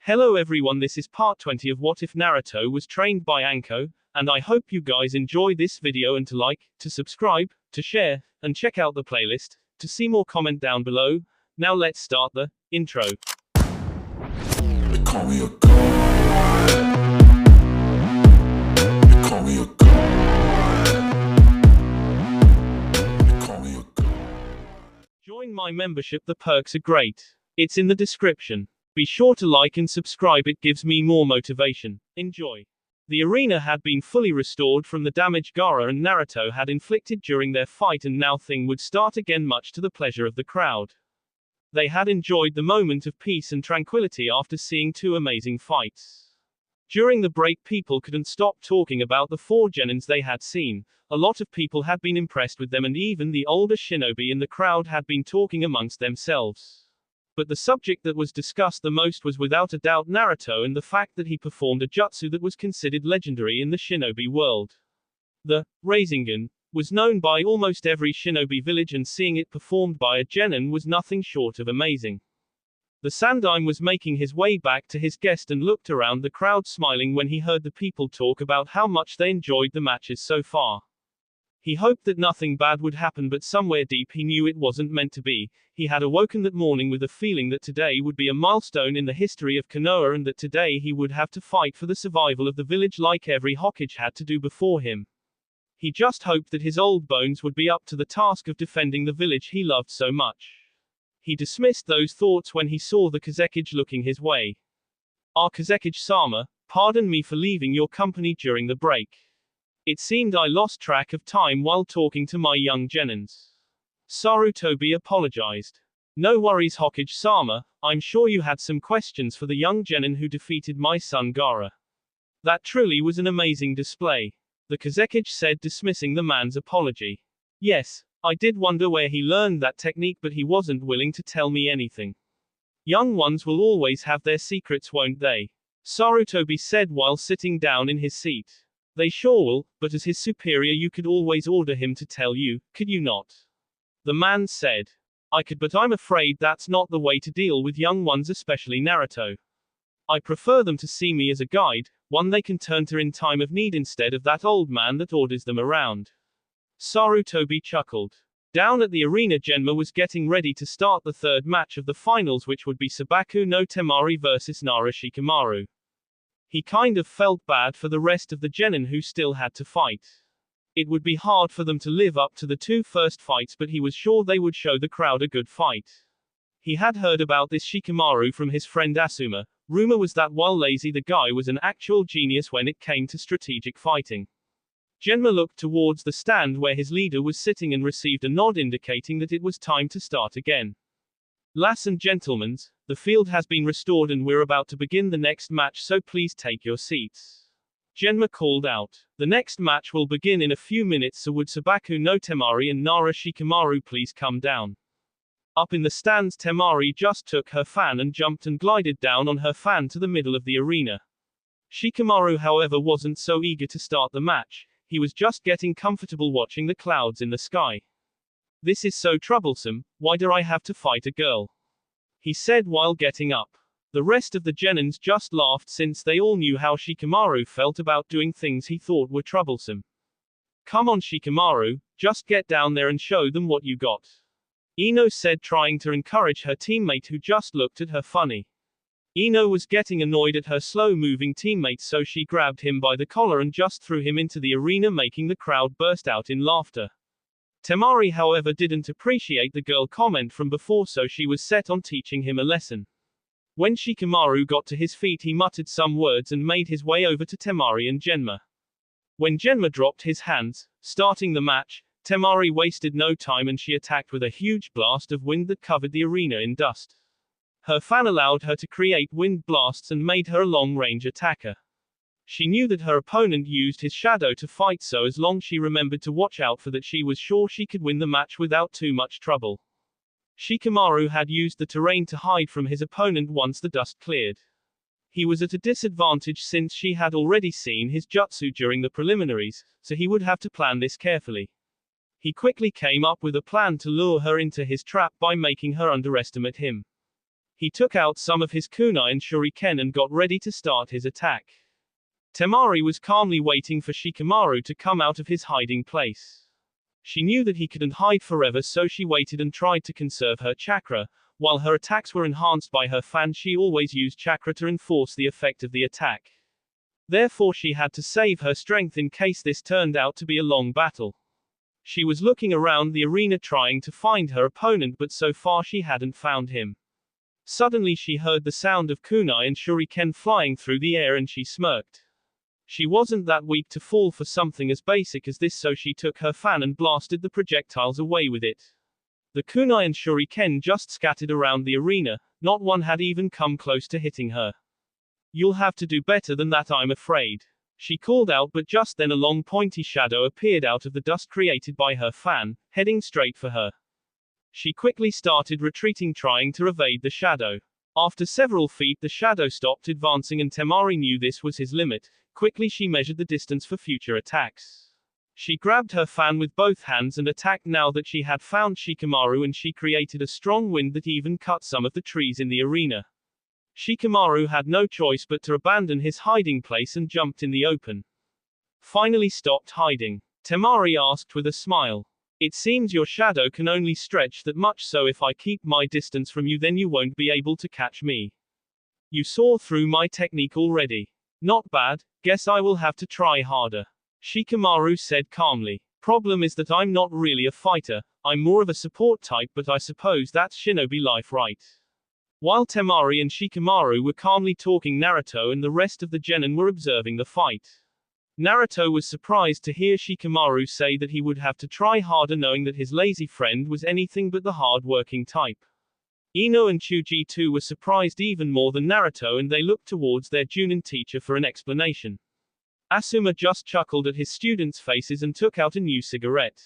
Hello everyone, this is part 20 of What If Naruto was trained by Anko, and I hope you guys enjoy this video and to like, to subscribe, to share, and check out the playlist, to see more comment down below. Now let's start the intro. They call me a god. They call me a god. They call me a god. Join my membership, the perks are great. It's in the description. Be sure to like and subscribe, it gives me more motivation. Enjoy. The arena had been fully restored from the damage Gaara and Naruto had inflicted during their fight, and now things would start again, much to the pleasure of the crowd. They had enjoyed the moment of peace and tranquility after seeing two amazing fights. During the break, people couldn't stop talking about the four genins they had seen. A lot of people had been impressed with them, and even the older shinobi in the crowd had been talking amongst themselves. But the subject that was discussed the most was without a doubt Naruto, and the fact that he performed a jutsu that was considered legendary in the shinobi world. The Rasengan was known by almost every shinobi village, and seeing it performed by a genin was nothing short of amazing. The Sandaime was making his way back to his guest and looked around the crowd smiling when he heard the people talk about how much they enjoyed the matches so far. He hoped that nothing bad would happen, but somewhere deep he knew it wasn't meant to be. He had awoken that morning with a feeling that today would be a milestone in the history of Konoha, and that today he would have to fight for the survival of the village like every Hokage had to do before him. He just hoped that his old bones would be up to the task of defending the village he loved so much. He dismissed those thoughts when he saw the Kazekage looking his way. "Ah, Kazekage-sama, pardon me for leaving your company during the break. It seemed I lost track of time while talking to my young genins." Sarutobi apologized. "No worries, Hokage-sama, I'm sure you had some questions for the young genin who defeated my son Gaara. That truly was an amazing display," the Kazekage said, dismissing the man's apology. "Yes, I did wonder where he learned that technique, but he wasn't willing to tell me anything. Young ones will always have their secrets, won't they?" Sarutobi said while sitting down in his seat. "They sure will, but as his superior you could always order him to tell you, could you not?" The man said. "I could, but I'm afraid that's not the way to deal with young ones, especially Naruto. I prefer them to see me as a guide, one they can turn to in time of need, instead of that old man that orders them around." Sarutobi chuckled. Down at the arena, Genma was getting ready to start the third match of the finals, which would be Sabaku no Temari versus Nara Shikamaru. He kind of felt bad for the rest of the genin who still had to fight. It would be hard for them to live up to the two first fights, but he was sure they would show the crowd a good fight. He had heard about this Shikamaru from his friend Asuma. Rumor was that while lazy, the guy was an actual genius when it came to strategic fighting. Genma looked towards the stand where his leader was sitting and received a nod indicating that it was time to start again. "Lass and gentlemen, the field has been restored and we're about to begin the next match, so please take your seats," Genma called out. "The next match will begin in a few minutes, so would Sabaku no Temari and Nara Shikamaru please come down." Up in the stands, Temari just took her fan and jumped and glided down on her fan to the middle of the arena. Shikamaru, however, wasn't so eager to start the match. He was just getting comfortable watching the clouds in the sky. "This is so troublesome, why do I have to fight a girl?" he said while getting up. The rest of the genins just laughed, since they all knew how Shikamaru felt about doing things he thought were troublesome. "Come on Shikamaru, just get down there and show them what you got," Ino said, trying to encourage her teammate who just looked at her funny. Ino was getting annoyed at her slow-moving teammate, so she grabbed him by the collar and just threw him into the arena, making the crowd burst out in laughter. Temari, however, didn't appreciate the girl comment from before, so she was set on teaching him a lesson. When Shikamaru got to his feet, he muttered some words and made his way over to Temari and Genma. When Genma dropped his hands, starting the match, Temari wasted no time and she attacked with a huge blast of wind that covered the arena in dust. Her fan allowed her to create wind blasts and made her a long-range attacker. She knew that her opponent used his shadow to fight, so as long as she remembered to watch out for that, she was sure she could win the match without too much trouble. Shikamaru had used the terrain to hide from his opponent once the dust cleared. He was at a disadvantage since she had already seen his jutsu during the preliminaries, so he would have to plan this carefully. He quickly came up with a plan to lure her into his trap by making her underestimate him. He took out some of his kunai and shuriken and got ready to start his attack. Temari was calmly waiting for Shikamaru to come out of his hiding place. She knew that he couldn't hide forever, so she waited and tried to conserve her chakra. While her attacks were enhanced by her fan, she always used chakra to enforce the effect of the attack. Therefore she had to save her strength in case this turned out to be a long battle. She was looking around the arena trying to find her opponent, but so far she hadn't found him. Suddenly she heard the sound of kunai and shuriken flying through the air and she smirked. She wasn't that weak to fall for something as basic as this, so she took her fan and blasted the projectiles away with it. The kunai and shuriken just scattered around the arena, not one had even come close to hitting her. "You'll have to do better than that, I'm afraid," she called out, but just then a long pointy shadow appeared out of the dust created by her fan, heading straight for her. She quickly started retreating, trying to evade the shadow. After several feet the shadow stopped advancing and Temari knew this was his limit. Quickly she measured the distance for future attacks. She grabbed her fan with both hands and attacked. Now that she had found Shikamaru, and she created a strong wind that even cut some of the trees in the arena. Shikamaru had no choice but to abandon his hiding place and jumped in the open. Finally stopped hiding. Temari asked with a smile. "It seems your shadow can only stretch that much, so if I keep my distance from you then you won't be able to catch me. You saw through my technique already. Not bad, guess I will have to try harder," Shikamaru said calmly. "Problem is that I'm not really a fighter, I'm more of a support type, but I suppose that's shinobi life, right?" While Temari and Shikamaru were calmly talking, Naruto and the rest of the genin were observing the fight. Naruto was surprised to hear Shikamaru say that he would have to try harder, knowing that his lazy friend was anything but the hard-working type. Ino and Chuji too were surprised even more than Naruto, and they looked towards their Junin teacher for an explanation. Asuma just chuckled at his students' faces and took out a new cigarette.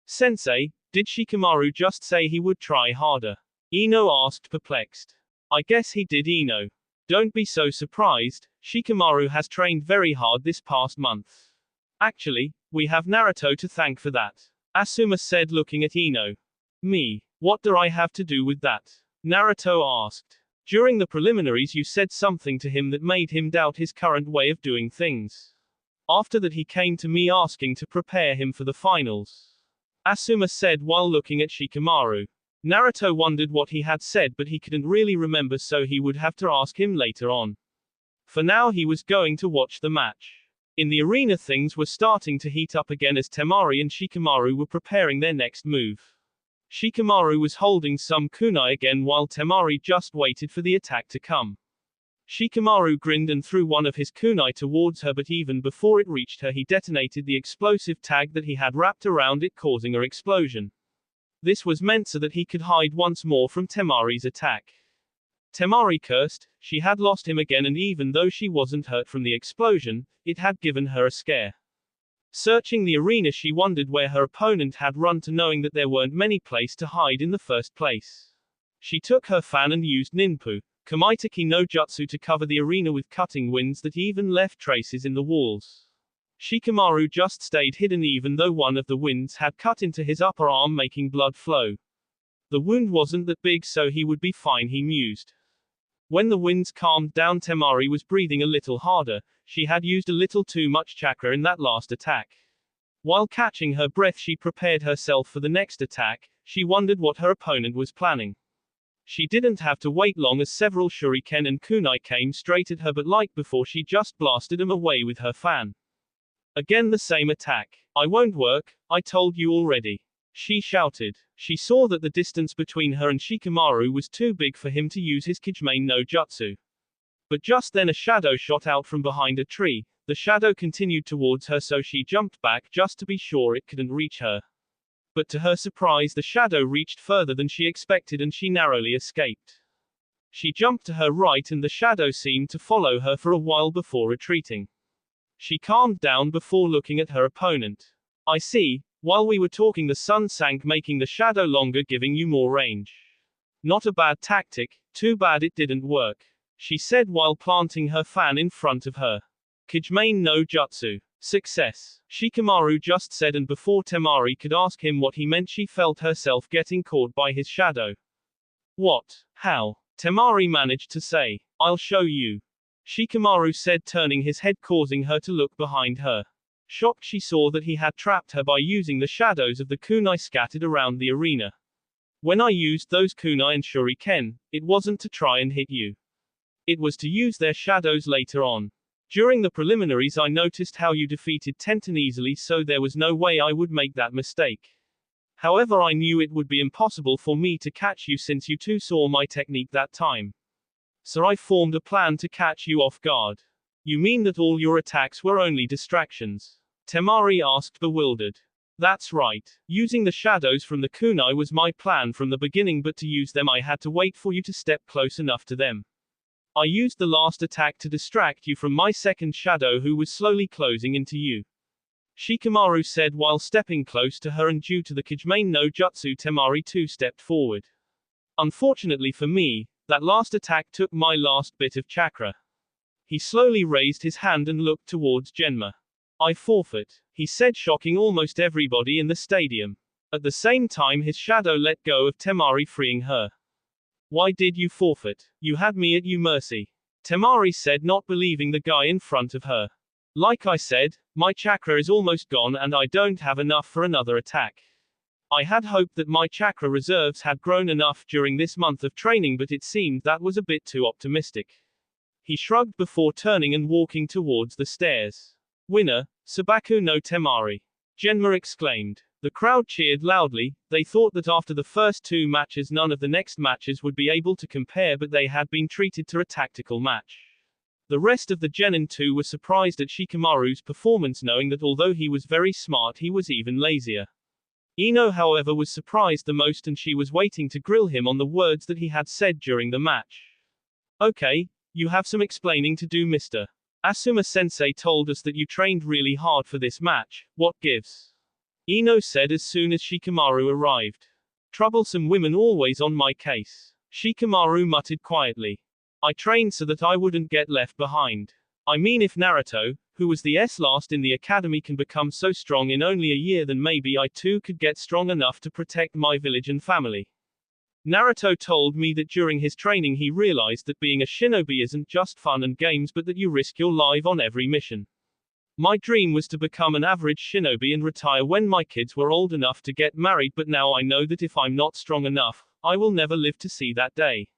"Sensei, did Shikamaru just say he would try harder?" Ino asked, perplexed. "I guess he did, Ino. Don't be so surprised, Shikamaru has trained very hard this past month. Actually, we have Naruto to thank for that," Asuma said, looking at Ino. "Me? What do I have to do with that?" Naruto asked. "During the preliminaries you said something to him that made him doubt his current way of doing things. After that he came to me asking to prepare him for the finals," Asuma said while looking at Shikamaru. Naruto wondered what he had said, but he couldn't really remember, so he would have to ask him later on. For now he was going to watch the match. In the arena things were starting to heat up again as Temari and Shikamaru were preparing their next move. Shikamaru was holding some kunai again while Temari just waited for the attack to come. Shikamaru grinned and threw one of his kunai towards her, but even before it reached her he detonated the explosive tag that he had wrapped around it, causing an explosion. This was meant so that he could hide once more from Temari's attack. Temari cursed, she had lost him again, and even though she wasn't hurt from the explosion, it had given her a scare. Searching the arena she wondered where her opponent had run to, knowing that there weren't many places to hide in the first place. She took her fan and used ninpu, Kamaiteki no Jutsu, to cover the arena with cutting winds that even left traces in the walls. Shikamaru just stayed hidden even though one of the winds had cut into his upper arm, making blood flow. The wound wasn't that big, so he would be fine, he mused. When the winds calmed down, Temari was breathing a little harder. She had used a little too much chakra in that last attack. While catching her breath she prepared herself for the next attack. She wondered what her opponent was planning. She didn't have to wait long as several shuriken and kunai came straight at her, but like before she just blasted them away with her fan. Again the same attack. "I won't work, I told you already," she shouted. She saw that the distance between her and Shikamaru was too big for him to use his Kijimane no Jutsu. But just then a shadow shot out from behind a tree. The shadow continued towards her, so she jumped back just to be sure it couldn't reach her. But to her surprise the shadow reached further than she expected and she narrowly escaped. She jumped to her right and the shadow seemed to follow her for a while before retreating. She calmed down before looking at her opponent. "I see, while we were talking the sun sank, making the shadow longer, giving you more range. Not a bad tactic, too bad it didn't work," she said while planting her fan in front of her. "Kijimane no Jutsu. Success," Shikamaru just said, and before Temari could ask him what he meant she felt herself getting caught by his shadow. "What? How?" Temari managed to say. I'll show you. Shikamaru said, turning his head, causing her to look behind her. Shocked, she saw that he had trapped her by using the shadows of the kunai scattered around the arena. When I used those kunai and shuriken, it wasn't to try and hit you. It was to use their shadows later on. During the preliminaries I noticed how you defeated Tenten easily, so there was no way I would make that mistake. However, I knew it would be impossible for me to catch you since you two saw my technique that time. So I formed a plan to catch you off guard. You mean that all your attacks were only distractions? Temari asked, bewildered. That's right. Using the shadows from the kunai was my plan from the beginning, but to use them I had to wait for you to step close enough to them. I used the last attack to distract you from my second shadow, who was slowly closing into you. Shikamaru said while stepping close to her, and due to the Kijimane no Jutsu, Temari too stepped forward. Unfortunately for me, that last attack took my last bit of chakra. He slowly raised his hand and looked towards Genma. I forfeit, he said, shocking almost everybody in the stadium. At the same time, his shadow let go of Temari, freeing her. Why did you forfeit? You had me at your mercy. Temari said, not believing the guy in front of her. Like I said, my chakra is almost gone and I don't have enough for another attack. I had hoped that my chakra reserves had grown enough during this month of training, but it seemed that was a bit too optimistic. He shrugged before turning and walking towards the stairs. Winner, Sabaku no Temari. Genma exclaimed. The crowd cheered loudly. They thought that after the first two matches none of the next matches would be able to compare, but they had been treated to a tactical match. The rest of the genin too were surprised at Shikamaru's performance, knowing that although he was very smart, he was even lazier. Ino, however, was surprised the most, and she was waiting to grill him on the words that he had said during the match. Okay, you have some explaining to do, Mr. Asuma-sensei told us that you trained really hard for this match. What gives? Ino said as soon as Shikamaru arrived. Troublesome women always on my case. Shikamaru muttered quietly. I trained so that I wouldn't get left behind. I mean, if Naruto, who was the last in the academy, can become so strong in only a year, then maybe I too could get strong enough to protect my village and family. Naruto told me that during his training he realized that being a shinobi isn't just fun and games, but that you risk your life on every mission. My dream was to become an average shinobi and retire when my kids were old enough to get married, but now I know that if I'm not strong enough, I will never live to see that day.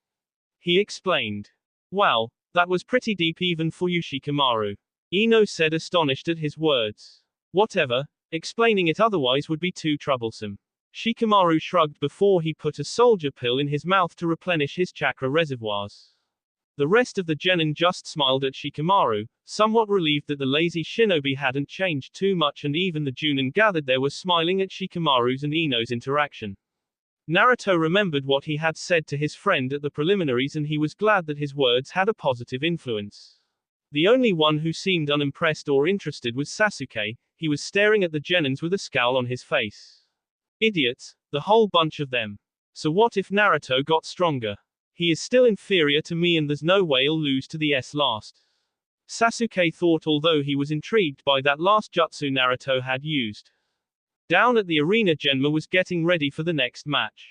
He explained. Wow, that was pretty deep even for you, Shikamaru. Ino said, astonished at his words. Whatever, explaining it otherwise would be too troublesome. Shikamaru shrugged before he put a soldier pill in his mouth to replenish his chakra reservoirs. The rest of the genin just smiled at Shikamaru, somewhat relieved that the lazy shinobi hadn't changed too much, and even the Junin gathered there were smiling at Shikamaru's and Ino's interaction. Naruto remembered what he had said to his friend at the preliminaries, and he was glad that his words had a positive influence. The only one who seemed unimpressed or interested was Sasuke. He was staring at the genins with a scowl on his face. Idiots, the whole bunch of them. So what if Naruto got stronger? He is still inferior to me and there's no way I'll lose to the last. Sasuke thought, although he was intrigued by that last jutsu Naruto had used. Down at the arena, Genma was getting ready for the next match.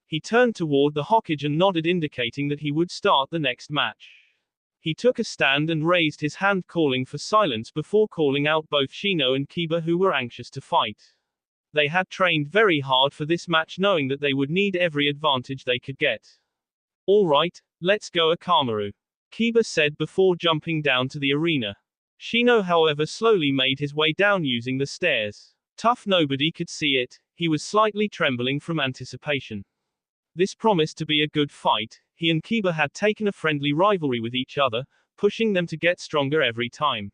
He turned toward the Hokage and nodded, indicating that he would start the next match. He took a stand and raised his hand, calling for silence before calling out both Shino and Kiba, who were anxious to fight. They had trained very hard for this match, knowing that they would need every advantage they could get. All right, let's go, Akamaru. Kiba said before jumping down to the arena. Shino, however, slowly made his way down using the stairs. Tough nobody could see it, he was slightly trembling from anticipation. This promised to be a good fight. He and Kiba had taken a friendly rivalry with each other, pushing them to get stronger every time.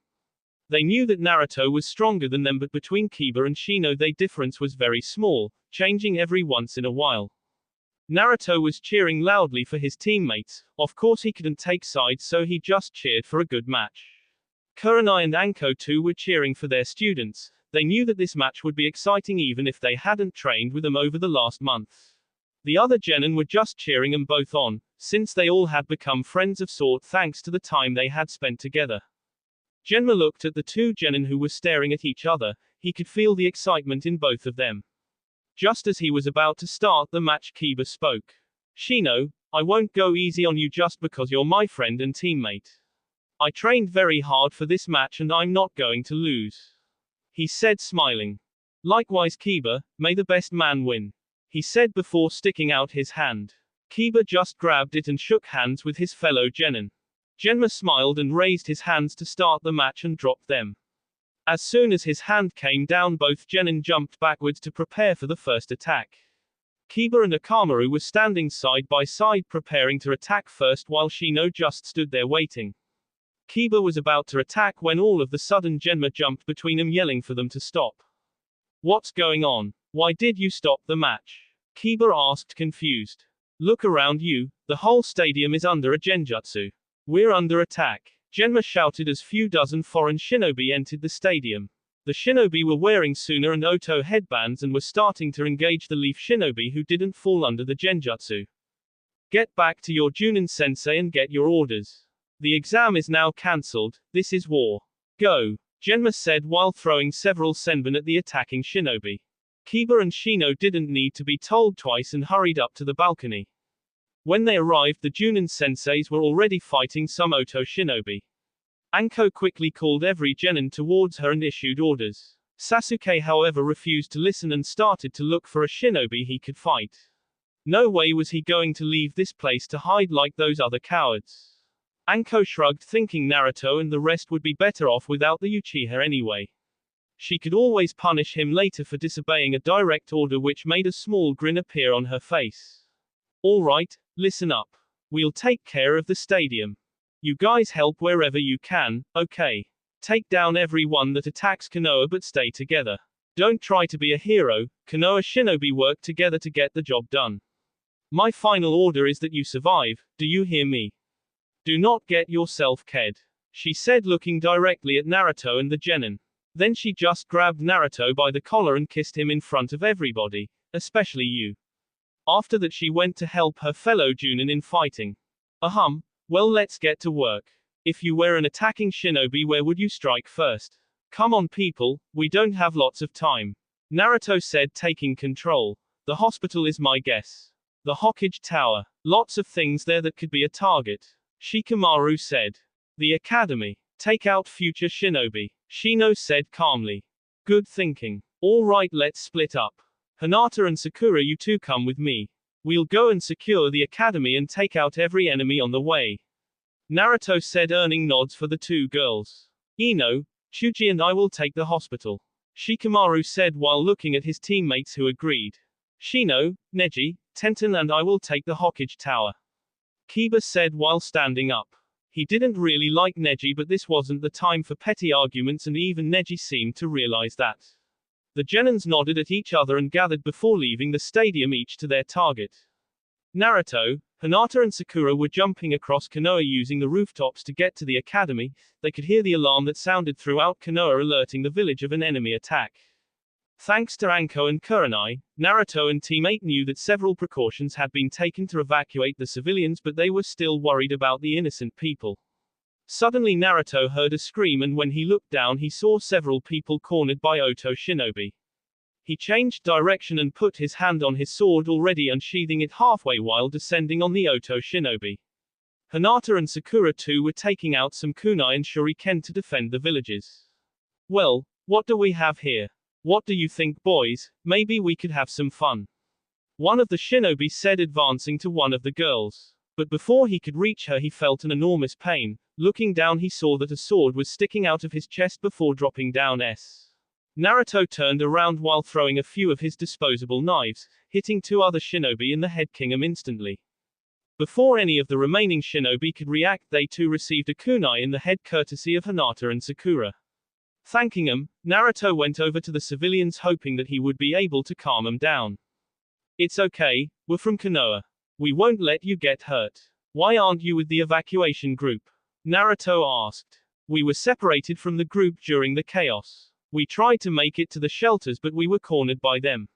They knew that Naruto was stronger than them, but between Kiba and Shino their difference was very small, changing every once in a while. Naruto was cheering loudly for his teammates. Of course he couldn't take sides, so he just cheered for a good match. Kurenai and Anko too were cheering for their students. They knew that this match would be exciting even if they hadn't trained with them over the last month. The other genin were just cheering them both on, since they all had become friends of sort thanks to the time they had spent together. Genma looked at the two genin who were staring at each other. He could feel the excitement in both of them. Just as he was about to start the match, Kiba spoke. Shino, I won't go easy on you just because you're my friend and teammate. I trained very hard for this match and I'm not going to lose. He said, smiling. Likewise, Kiba, may the best man win. He said before sticking out his hand. Kiba just grabbed it and shook hands with his fellow genin. Genma smiled and raised his hands to start the match and dropped them. As soon as his hand came down, both genin jumped backwards to prepare for the first attack. Kiba and Akamaru were standing side by side preparing to attack first while Shino just stood there waiting. Kiba was about to attack when all of the sudden Genma jumped between them yelling for them to stop. What's going on? Why did you stop the match? Kiba asked, confused. Look around you, the whole stadium is under a genjutsu. We're under attack. Genma shouted as few dozen foreign shinobi entered the stadium. The shinobi were wearing Suna and Oto headbands and were starting to engage the leaf shinobi who didn't fall under the genjutsu. Get back to your Junin sensei and get your orders. The exam is now cancelled, this is war. Go. Genma said while throwing several senbon at the attacking shinobi. Kiba and Shino didn't need to be told twice and hurried up to the balcony. When they arrived, the Junin senseis were already fighting some Oto shinobi. Anko quickly called every genin towards her and issued orders. Sasuke, however, refused to listen and started to look for a shinobi he could fight. No way was he going to leave this place to hide like those other cowards. Anko shrugged, thinking Naruto and the rest would be better off without the Uchiha anyway. She could always punish him later for disobeying a direct order, which made a small grin appear on her face. Alright, listen up. We'll take care of the stadium. You guys help wherever you can, okay? Take down everyone that attacks Konoha but stay together. Don't try to be a hero, Konoha shinobi work together to get the job done. My final order is that you survive, do you hear me? Do not get yourself killed. She said, looking directly at Naruto and the genin. Then she just grabbed Naruto by the collar and kissed him in front of everybody, especially you. After that she went to help her fellow Junin in fighting. Well, let's get to work. If you were an attacking shinobi, where would you strike first? Come on people, we don't have lots of time. Naruto said, taking control. The hospital is my guess. The Hokage Tower. Lots of things there that could be a target. Shikamaru said. The academy. Take out future shinobi. Shino said calmly. Good thinking. Alright, let's split up. Hinata and Sakura, you two come with me. We'll go and secure the academy and take out every enemy on the way. Naruto said, earning nods for the two girls. Ino, Chuji and I will take the hospital. Shikamaru said while looking at his teammates who agreed. Shino, Neji, Tenten and I will take the Hokage Tower. Kiba said while standing up. He didn't really like Neji, but this wasn't the time for petty arguments, and even Neji seemed to realize that. The genins nodded at each other and gathered before leaving the stadium, each to their target. Naruto, Hinata and Sakura were jumping across Konoha using the rooftops to get to the academy. They could hear the alarm that sounded throughout Konoha, alerting the village of an enemy attack. Thanks to Anko and Kurenai, Naruto and Team 8 knew that several precautions had been taken to evacuate the civilians, but they were still worried about the innocent people. Suddenly Naruto heard a scream, and when he looked down he saw several people cornered by Oto shinobi. He changed direction and put his hand on his sword, already unsheathing it halfway while descending on the Oto shinobi. Hinata and Sakura too were taking out some kunai and shuriken to defend the villages. Well, what do we have here? What do you think, boys? Maybe we could have some fun. One of the shinobi said, advancing to one of the girls. But before he could reach her he felt an enormous pain. Looking down he saw that a sword was sticking out of his chest before dropping down. Naruto turned around while throwing a few of his disposable knives, hitting two other shinobi in the head, killing them instantly. Before any of the remaining shinobi could react, they too received a kunai in the head courtesy of Hinata and Sakura. Thanking them, Naruto went over to the civilians hoping that he would be able to calm them down. It's okay, we're from Konoha. We won't let you get hurt. Why aren't you with the evacuation group? Naruto asked. We were separated from the group during the chaos. We tried to make it to the shelters but we were cornered by them.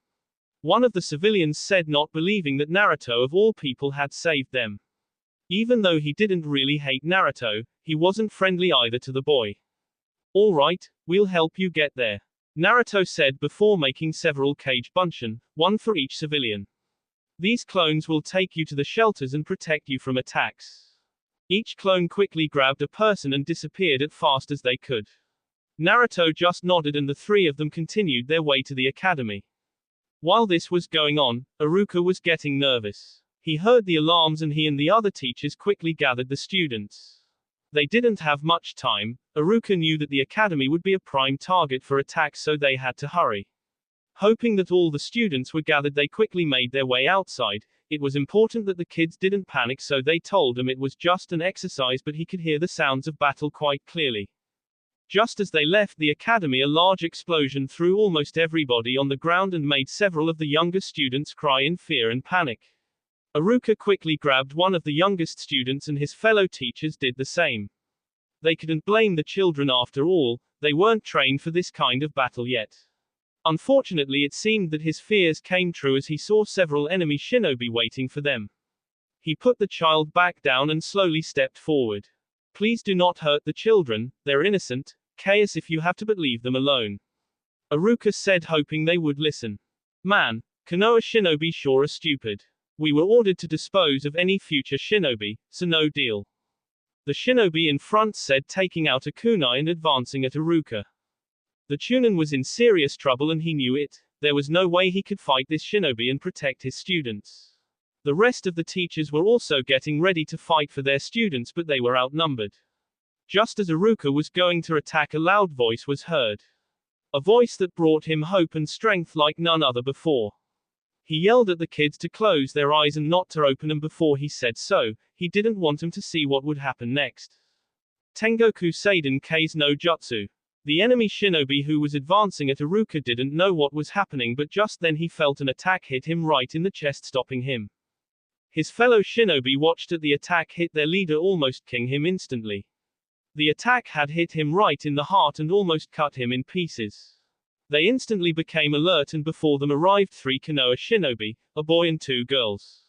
One of the civilians said, not believing that Naruto of all people had saved them. Even though he didn't really hate Naruto, he wasn't friendly either to the boy. Alright, we'll help you get there. Naruto said before making several kage bunshin, one for each civilian. These clones will take you to the shelters and protect you from attacks. Each clone quickly grabbed a person and disappeared as fast as they could. Naruto just nodded and the three of them continued their way to the academy. While this was going on, Iruka was getting nervous. He heard the alarms and he and the other teachers quickly gathered the students. They didn't have much time. Iruka knew that the academy would be a prime target for attacks, so they had to hurry. Hoping that all the students were gathered, they quickly made their way outside. It was important that the kids didn't panic, so they told him it was just an exercise, but he could hear the sounds of battle quite clearly. Just as they left the academy, a large explosion threw almost everybody on the ground and made several of the younger students cry in fear and panic. Iruka quickly grabbed one of the youngest students and his fellow teachers did the same. They couldn't blame the children after all, they weren't trained for this kind of battle yet. Unfortunately, it seemed that his fears came true as he saw several enemy shinobi waiting for them. He put the child back down and slowly stepped forward. Please do not hurt the children, they're innocent. Chaos if you have to, but leave them alone. Iruka said, hoping they would listen. Man, Konoha shinobi sure are stupid. We were ordered to dispose of any future shinobi, so no deal. The shinobi in front said, taking out a kunai and advancing at Iruka. The Chunin was in serious trouble and he knew it. There was no way he could fight this shinobi and protect his students. The rest of the teachers were also getting ready to fight for their students, but they were outnumbered. Just as Iruka was going to attack, a loud voice was heard. A voice that brought him hope and strength like none other before. He yelled at the kids to close their eyes and not to open them. Before he said so, he didn't want them to see what would happen next. Tengoku Seiden Kei's no Jutsu. The enemy shinobi who was advancing at Iruka didn't know what was happening, but just then he felt an attack hit him right in the chest, stopping him. His fellow shinobi watched as the attack hit their leader, almost killing him instantly. The attack had hit him right in the heart and almost cut him in pieces. They instantly became alert, and before them arrived 3 Konoha shinobi, a boy and 2 girls.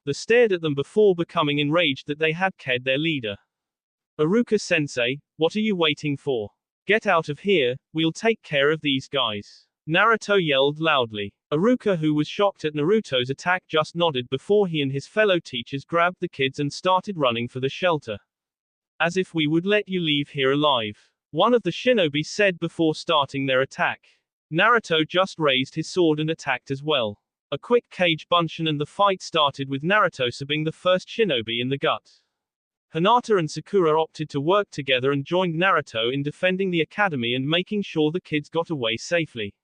They stared at them before becoming enraged that they had killed their leader. Iruka-sensei, what are you waiting for? Get out of here, we'll take care of these guys. Naruto yelled loudly. Iruka, who was shocked at Naruto's attack, just nodded before he and his fellow teachers grabbed the kids and started running for the shelter. As if we would let you leave here alive, one of the shinobi said before starting their attack. Naruto just raised his sword and attacked as well. A quick cage bunshin and the fight started with Naruto stabbing the first shinobi in the gut. Hinata and Sakura opted to work together and joined Naruto in defending the academy and making sure the kids got away safely.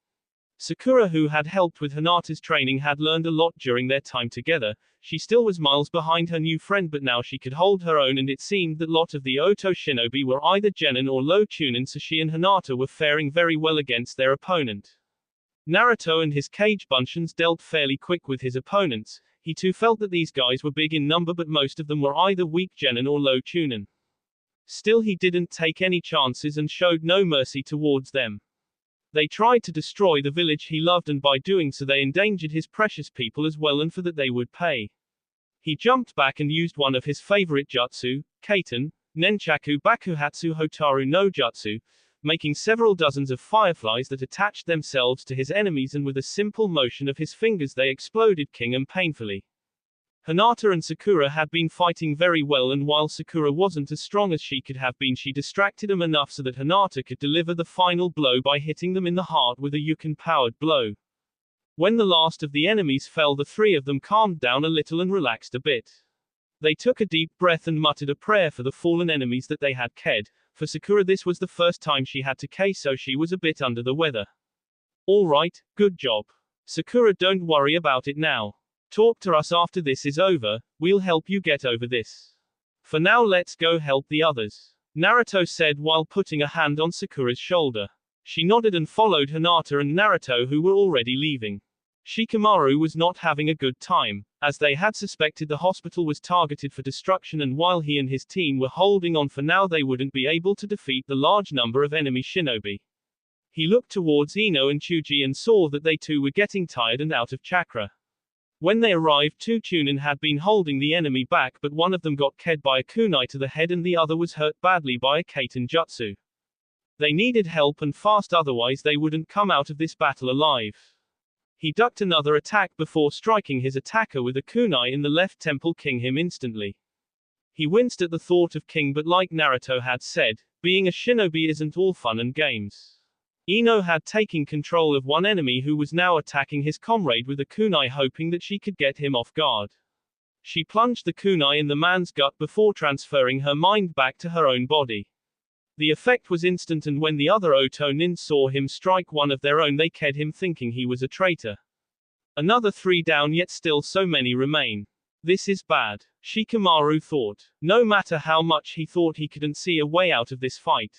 Sakura, who had helped with Hinata's training, had learned a lot during their time together. She still was miles behind her new friend, but now she could hold her own, and it seemed that a lot of the Oto shinobi were either genin or low chunin, so she and Hinata were faring very well against their opponent. Naruto and his cage bunshins dealt fairly quick with his opponents. He too felt that these guys were big in number, but most of them were either weak genin or low chunin. Still, he didn't take any chances and showed no mercy towards them. They tried to destroy the village he loved, and by doing so they endangered his precious people as well, and for that they would pay. He jumped back and used one of his favorite jutsu, Kaiten, Nenchaku Bakuhatsu Hotaru no Jutsu, making several dozens of fireflies that attached themselves to his enemies, and with a simple motion of his fingers they exploded king and painfully. Hinata and Sakura had been fighting very well, and while Sakura wasn't as strong as she could have been, she distracted them enough so that Hinata could deliver the final blow by hitting them in the heart with a Yukin-powered blow. When the last of the enemies fell, the 3 of them calmed down a little and relaxed a bit. They took a deep breath and muttered a prayer for the fallen enemies that they had killed. For Sakura, this was the first time she had to kill, so she was a bit under the weather. All right, good job. Sakura, don't worry about it now. Talk to us after this is over, we'll help you get over this. For now, let's go help the others. Naruto said while putting a hand on Sakura's shoulder. She nodded and followed Hinata and Naruto, who were already leaving. Shikamaru was not having a good time. As they had suspected, the hospital was targeted for destruction, and while he and his team were holding on for now, they wouldn't be able to defeat the large number of enemy shinobi. He looked towards Ino and Chuji and saw that they too were getting tired and out of chakra. When they arrived, 2 Chunin had been holding the enemy back, but one of them got killed by a kunai to the head and the other was hurt badly by a Kaiten jutsu. They needed help and fast, otherwise they wouldn't come out of this battle alive. He ducked another attack before striking his attacker with a kunai in the left temple, killing him instantly. He winced at the thought of King, but like Naruto had said, being a shinobi isn't all fun and games. Ino had taken control of one enemy who was now attacking his comrade with a kunai, hoping that she could get him off guard. She plunged the kunai in the man's gut before transferring her mind back to her own body. The effect was instant, and when the other Otonin saw him strike one of their own, they killed him, thinking he was a traitor. Another 3 down, yet still so many remain. This is bad, Shikamaru thought. No matter how much he thought, he couldn't see a way out of this fight.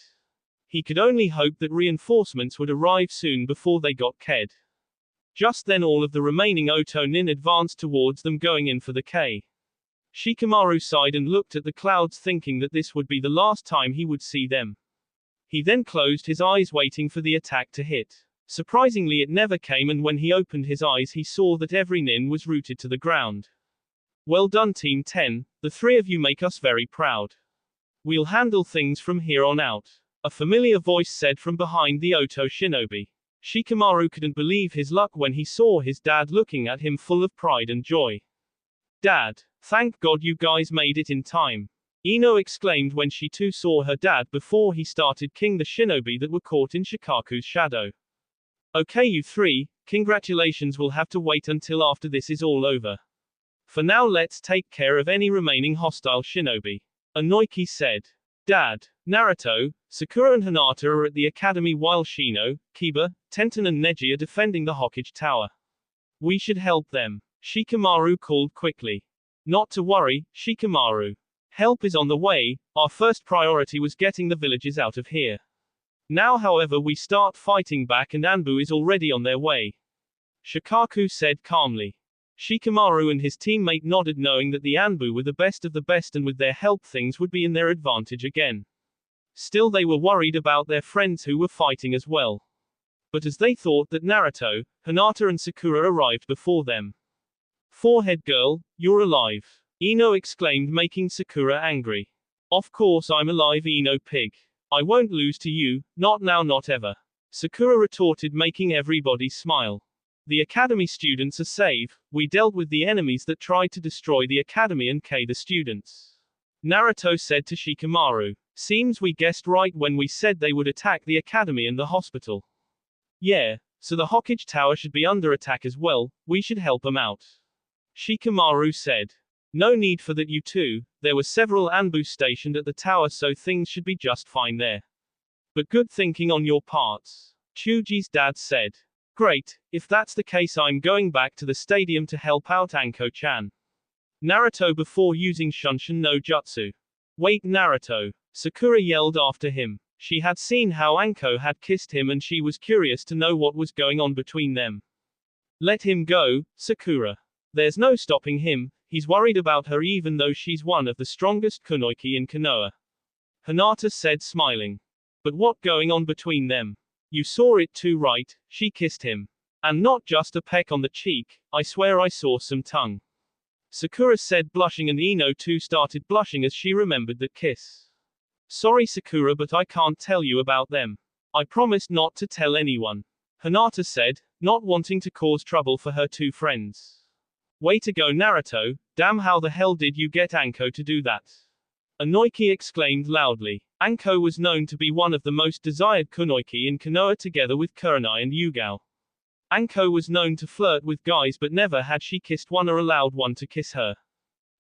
He could only hope that reinforcements would arrive soon before they got killed. Just then all of the remaining Otonin advanced towards them, going in for the K. Shikamaru sighed and looked at the clouds, thinking that this would be the last time he would see them. He then closed his eyes, waiting for the attack to hit. Surprisingly, it never came, and when he opened his eyes, he saw that every nin was rooted to the ground. Well done, Team 10, the 3 of you make us very proud. We'll handle things from here on out, a familiar voice said from behind the Oto shinobi. Shikamaru couldn't believe his luck when he saw his dad looking at him full of pride and joy. Dad, thank God you guys made it in time, Ino exclaimed when she too saw her dad before he started killing the shinobi that were caught in Shikaku's shadow. Okay, you 3, congratulations, will have to wait until after this is all over. For now, let's take care of any remaining hostile shinobi, Inoiki said. Dad, Naruto, Sakura and Hinata are at the academy while Shino, Kiba, Tenten and Neji are defending the Hokage Tower. We should help them, Shikamaru called quickly. Not to worry, Shikamaru. Help is on the way. Our first priority was getting the villages out of here. Now, however, we start fighting back, and Anbu is already on their way, Shikaku said calmly. Shikamaru and his teammate nodded, knowing that the Anbu were the best of the best, and with their help things would be in their advantage again. Still, they were worried about their friends who were fighting as well. But as they thought that Naruto, Hinata and Sakura arrived before them. Forehead girl, you're alive, Ino exclaimed, making Sakura angry. Of course I'm alive, Ino pig. I won't lose to you, not now, not ever, Sakura retorted, making everybody smile. The academy students are safe. We dealt with the enemies that tried to destroy the academy and kill the students, Naruto said to Shikamaru. Seems we guessed right when we said they would attack the academy and the hospital. Yeah, so the Hokage Tower should be under attack as well. We should help them out, Shikamaru said. No need for that, you two. There were several Anbu stationed at the tower, so things should be just fine there. But good thinking on your parts, Chuji's dad said. Great, if that's the case, I'm going back to the stadium to help out Anko-chan, Naruto before using Shunshin no Jutsu. Wait, Naruto, Sakura yelled after him. She had seen how Anko had kissed him and she was curious to know what was going on between them. Let him go, Sakura. There's no stopping him, he's worried about her even though she's one of the strongest kunoichi in Konoha, Hinata said, smiling. But what going on between them? You saw it too, right? She kissed him. And not just a peck on the cheek, I swear I saw some tongue, Sakura said, blushing, and Ino too started blushing as she remembered that kiss. Sorry Sakura, but I can't tell you about them. I promised not to tell anyone, Hinata said, not wanting to cause trouble for her two friends. Way to go, Naruto. Damn, how the hell did you get Anko to do that? Inoiki exclaimed loudly. Anko was known to be one of the most desired kunoichi in Konoha, together with Kurenai and Yugao. Anko was known to flirt with guys, but never had she kissed one or allowed one to kiss her.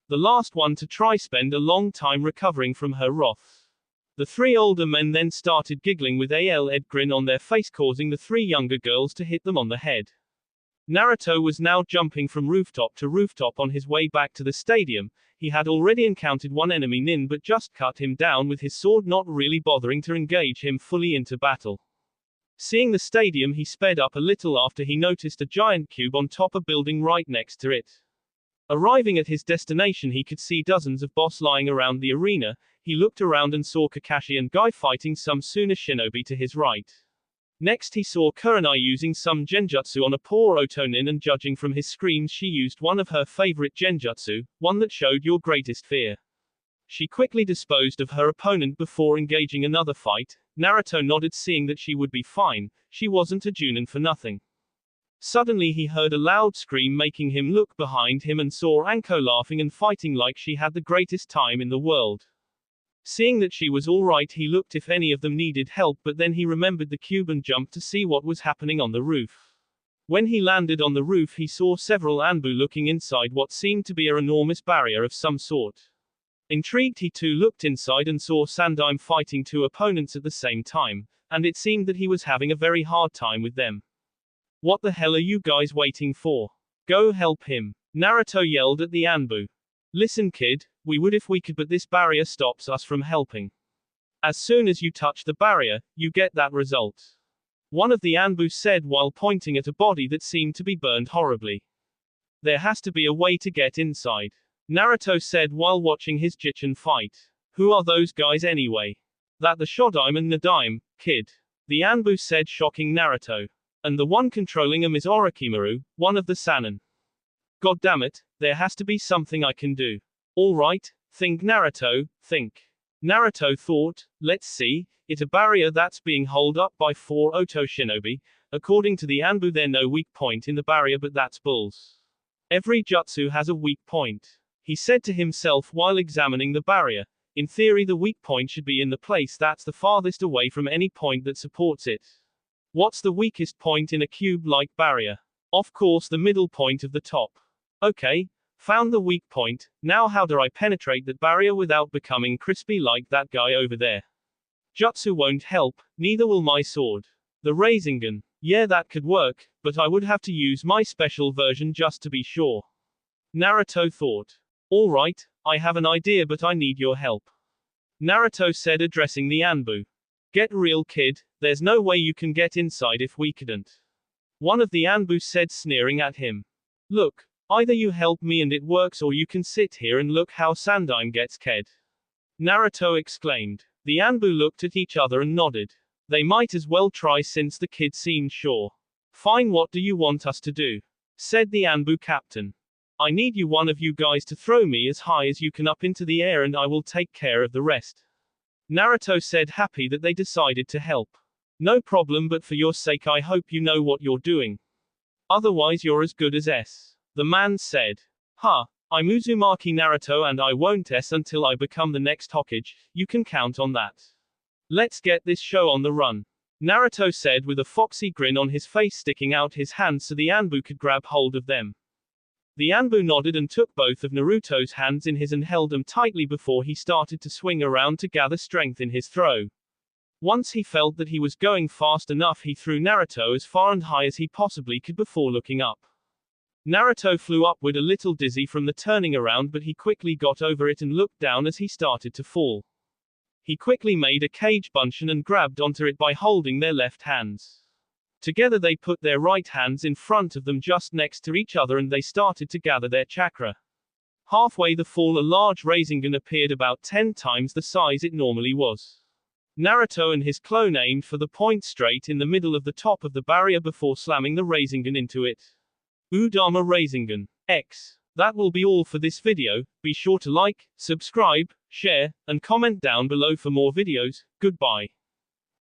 The last one to try spent a long time recovering from her wrath. The 3 older men then started giggling with a ed grin on their face, causing the 3 younger girls to hit them on the head. Naruto was now jumping from rooftop to rooftop on his way back to the stadium. He had already encountered one enemy nin but just cut him down with his sword, not really bothering to engage him fully into battle. Seeing the stadium, he sped up a little after he noticed a giant cube on top a building right next to it. Arriving at his destination, he could see dozens of boss lying around the arena. He looked around and saw Kakashi and Guy fighting some Suna shinobi to his right. Next he saw Kurenai using some genjutsu on a poor Otonin, and judging from his screams, she used one of her favorite genjutsu, one that showed your greatest fear. She quickly disposed of her opponent before engaging another fight. Naruto nodded, seeing that she would be fine. She wasn't a Junin for nothing. Suddenly he heard a loud scream, making him look behind him and saw Anko laughing and fighting like she had the greatest time in the world. Seeing that she was alright, he looked if any of them needed help, but then he remembered the cube and jumped to see what was happening on the roof. When he landed on the roof, he saw several Anbu looking inside what seemed to be an enormous barrier of some sort. Intrigued, he too looked inside and saw Sandime fighting two opponents at the same time, and it seemed that he was having a very hard time with them. What the hell are you guys waiting for? Go help him. Naruto yelled at the Anbu. Listen kid, we would if we could, but this barrier stops us from helping. As soon as you touch the barrier, you get that result. One of the Anbu said while pointing at a body that seemed to be burned horribly. There has to be a way to get inside. Naruto said while watching his Jichin fight. Who are those guys anyway? That the Shodime and Nadime, kid. The Anbu said, shocking Naruto. And the one controlling him is Orochimaru, one of the Sannin. God damn it, there has to be something I can do. Alright, think Naruto, think. Naruto thought, let's see, it's a barrier that's being held up by 4 Oto shinobi. According to the Anbu, there's no weak point in the barrier, but that's bulls. Every jutsu has a weak point. He said to himself while examining the barrier. In theory, the weak point should be in the place that's the farthest away from any point that supports it. What's the weakest point in a cube-like barrier? Of course, the middle point of the top. Okay, found the weak point. Now how do I penetrate that barrier without becoming crispy like that guy over there? Jutsu won't help, neither will my sword. The Rasengan. Yeah, that could work, but I would have to use my special version just to be sure. Naruto thought. Alright, I have an idea, but I need your help. Naruto said, addressing the Anbu. Get real kid, there's no way you can get inside if we couldn't. One of the Anbu said, sneering at him. Look, either you help me and it works, or you can sit here and look how Sandime gets ked. Naruto exclaimed. The Anbu looked at each other and nodded. They might as well try since the kid seemed sure. Fine, what do you want us to do? Said the Anbu captain. I need one of you guys to throw me as high as you can up into the air and I will take care of the rest. Naruto said, happy that they decided to help. No problem, but for your sake I hope you know what you're doing. Otherwise you're as good as S. The man said. I'm Uzumaki Naruto and I won't S until I become the next Hokage, you can count on that. Let's get this show on the run. Naruto said with a foxy grin on his face, sticking out his hands so the Anbu could grab hold of them. The Anbu nodded and took both of Naruto's hands in his and held them tightly before he started to swing around to gather strength in his throw. Once he felt that he was going fast enough, he threw Naruto as far and high as he possibly could before looking up. Naruto flew upward a little dizzy from the turning around, but he quickly got over it and looked down as he started to fall. He quickly made a cage bunshin and grabbed onto it by holding their left hands. Together they put their right hands in front of them just next to each other and they started to gather their chakra. Halfway the fall, a large Rasengan appeared about 10 times the size it normally was. Naruto and his clone aimed for the point straight in the middle of the top of the barrier before slamming the Rasengan into it. Udama Rasengan. X. That will be all for this video. Be sure to like, subscribe, share, and comment down below for more videos. Goodbye.